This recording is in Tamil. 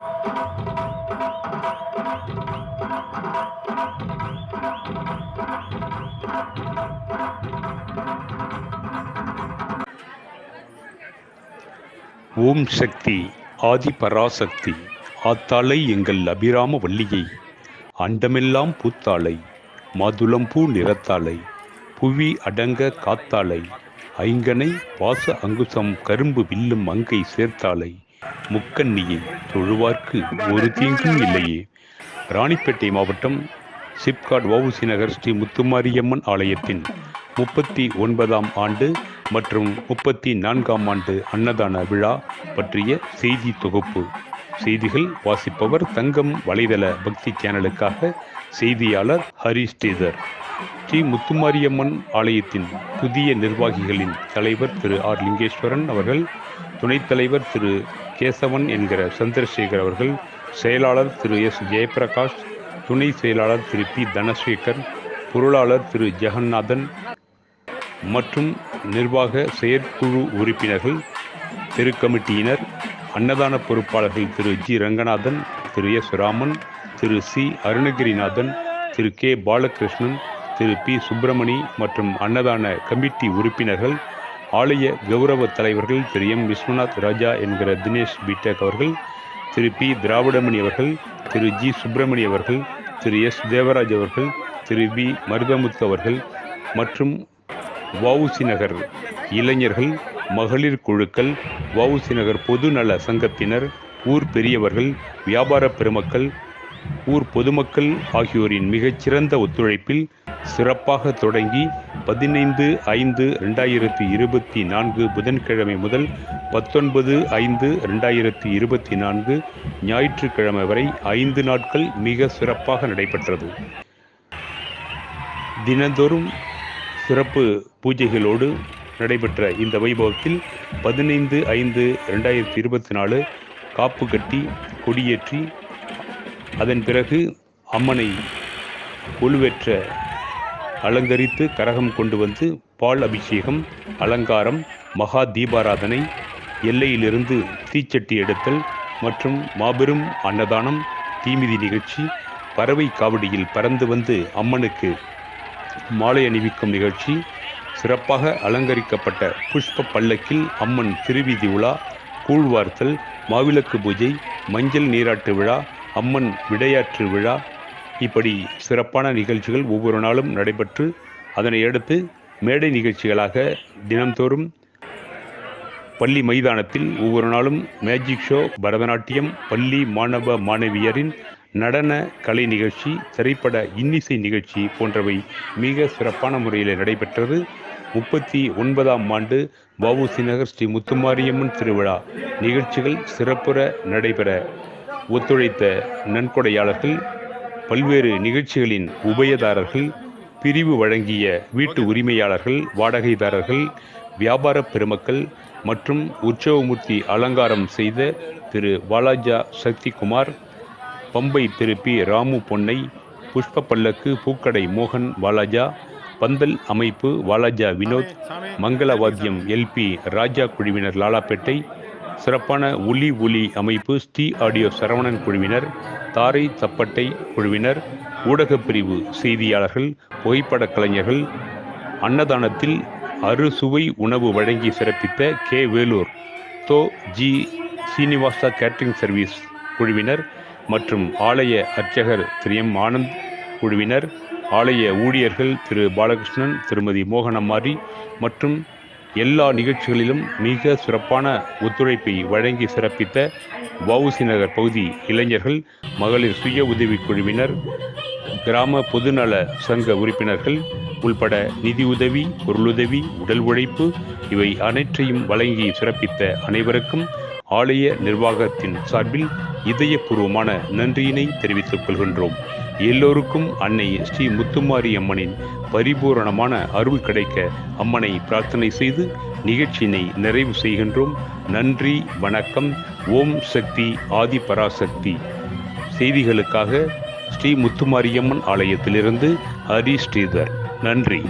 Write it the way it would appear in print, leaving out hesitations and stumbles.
ஓம் சக்தி ஆதி பராசக்தி ஆத்தாளை எங்கள் அபிராம வள்ளியை அண்டமெல்லாம் பூத்தாளை மாதுளம்பூ நிறத்தாளை புவி அடங்க காத்தாளை ஐங்கனை பாச அங்குசம் கரும்பு வில்லும் அங்கை சேர்த்தாளை முக்கன்னியை தொழுவார்க்கு ஒரு தீங்கும் இல்லையே. ராணிப்பேட்டை மாவட்டம் சிப்காட் வஉசி நகர் ஸ்ரீ முத்துமாரியம்மன் ஆலயத்தின் 39ஆம் ஆண்டு மற்றும் 34ஆம் ஆண்டு அன்னதான விழா பற்றிய செய்தி தொகுப்பு. செய்திகள் வாசிப்பவர் தங்கம் வலைதள பக்தி சேனலுக்காக செய்தியாளர் ஹரி ஸ்ரீதர். ஸ்ரீ முத்துமாரியம்மன் ஆலயத்தின் புதிய நிர்வாகிகளின் தலைவர் திரு ஆர் லிங்கேஸ்வரன் அவர்கள், துணைத் தலைவர் திரு கேசவன் என்கிற சந்திரசேகர் அவர்கள், செயலாளர் திரு எஸ் ஜெயபிரகாஷ், துணை செயலாளர் திரு பி தனசேகர், பொருளாளர் திரு ஜெகநாதன் மற்றும் நிர்வாக செயற்குழு உறுப்பினர்கள், தெருக்கமிட்டியினர், அன்னதான பொறுப்பாளர்கள் திரு ஜி ரங்கநாதன், திரு எஸ் ராமன், திரு சி அருணகிரிநாதன், திரு கே பாலகிருஷ்ணன், திரு பி சுப்பிரமணி மற்றும் அன்னதான கமிட்டி உறுப்பினர்கள், ஆலய கௌரவ தலைவர்கள் திரு எம் விஸ்வநாத் ராஜா என்கிற தினேஷ் பிடெக் அவர்கள், திரு பி திராவிடமணி அவர்கள், திரு ஜி சுப்பிரமணி அவர்கள், திரு எஸ் தேவராஜ் அவர்கள், திரு பி மருதமுத்து அவர்கள் மற்றும் வஉசி நகர் இளைஞர்கள், மகளிர் குழுக்கள், வஉசி நகர் பொதுநல சங்கத்தினர், ஊர் பெரியவர்கள், வியாபார பெருமக்கள், ஊர் பொதுமக்கள் ஆகியோரின் மிகச்சிறந்த ஒத்துழைப்பில் சிறப்பாக தொடங்கி 15/5/2024 புதன்கிழமை முதல் 19/5/2024 ஞாயிற்றுக்கிழமை வரை 5 நாட்கள் மிக சிறப்பாக நடைபெற்றது. தினந்தோறும் சிறப்பு பூஜைகளோடு நடைபெற்ற இந்த வைபவத்தில் 15/5/2024 காப்பு கட்டி கொடியேற்றி அதன் பிறகு அம்மனை கொலுவேற்ற அலங்கரித்து கரகம் கொண்டு வந்து பால் அபிஷேகம், அலங்காரம், மகா தீபாராதனை, எல்லையிலிருந்து தீச்சட்டி எடுத்தல் மற்றும் மாபெரும் அன்னதானம், தீமிதி நிகழ்ச்சி, பறவை காவடியில் பறந்து வந்து அம்மனுக்கு மாலை அணிவிக்கும் நிகழ்ச்சி, சிறப்பாக அலங்கரிக்கப்பட்ட புஷ்ப பல்லக்கில் அம்மன் திருவீதி உலா, கூழ்வார்த்தல், மாவிளக்கு பூஜை, மஞ்சள் நீராட்டு விழா, அம்மன் விடையாற்று விழா, இப்படி சிறப்பான நிகழ்ச்சிகள் ஒவ்வொரு நாளும் நடைபெற்று அதனை அடுத்து மேடை நிகழ்ச்சிகளாக தினம்தோறும் பள்ளி மைதானத்தில் ஒவ்வொரு நாளும் மேஜிக் ஷோ, பரதநாட்டியம், பள்ளி மாணவ மாணவியரின் நடன கலை நிகழ்ச்சி, திரைப்பட இன்னிசை நிகழ்ச்சி போன்றவை மிக சிறப்பான முறையில் நடைபெற்றது. 39ஆம் ஆண்டு வஉசி நகர் ஸ்ரீ முத்துமாரியம்மன் திருவிழா நிகழ்ச்சிகள் சிறப்புற நடைபெற ஒத்துழைத்த நன்கொடையாளர்கள், பல்வேறு நிகழ்ச்சிகளின் உபயதாரர்கள், பிரிவு வழங்கிய வீட்டு உரிமையாளர்கள், வாடகைதாரர்கள், வியாபார பெருமக்கள் மற்றும் உற்சவமூர்த்தி அலங்காரம் செய்த திரு வாலாஜா சக்திகுமார், பம்பை திரு பி ராமு பொன்னை, புஷ்ப பல்லக்கு பூக்கடை மோகன் வாலாஜா, பந்தல் அமைப்பு வாலாஜா வினோத், மங்கள வாத்தியம் எல்பி ராஜா குழுவினர் லாலாப்பேட்டை, சிறப்பான ஒலி அமைப்பு ஸ்ரீ ஆடியோ சரவணன் குழுவினர், தாரை தப்பட்டை குழுவினர், ஊடகப் பிரிவு செய்தியாளர்கள், புகைப்பட கலைஞர்கள், அன்னதானத்தில் அறுசுவை உணவு வழங்கி சிறப்பித்த கே வேலூர் தோ ஜி சீனிவாசா கேட்டரிங் சர்வீஸ் குழுவினர் மற்றும் ஆலய அர்ச்சகர் திரு எம் ஆனந்த் குழுவினர், ஆலய ஊழியர்கள் திரு பாலகிருஷ்ணன், திருமதி மோகனம்மாரி மற்றும் எல்லா நிகழ்ச்சிகளிலும் மிக சிறப்பான ஒத்துழைப்பை வழங்கி சிறப்பித்த வஉசி நகர் பகுதி இளைஞர்கள், மகளிர் சுய உதவி குழுவினர், கிராம பொதுநல சங்க உறுப்பினர்கள் உள்பட நிதியுதவி, பொருளுதவி, உடல் உழைப்பு இவை அனைத்தையும் வழங்கி சிறப்பித்த அனைவருக்கும் ஆலய நிர்வாகத்தின் சார்பில் இதயபூர்வமான நன்றியினை தெரிவித்துக் கொள்கின்றோம். எல்லோருக்கும் அன்னை ஸ்ரீ முத்துமாரி அம்மனின் பரிபூரணமான அருள் கிடைக்க அம்மனை பிரார்த்தனை செய்து நிகழ்ச்சியினை நிறைவு செய்கின்றோம். நன்றி, வணக்கம். ஓம் சக்தி ஆதி பராசக்தி. செய்திகளுக்காக ஸ்ரீ முத்துமாரியம்மன் ஆலயத்திலிருந்து ஹரி ஸ்ரீதர். நன்றி.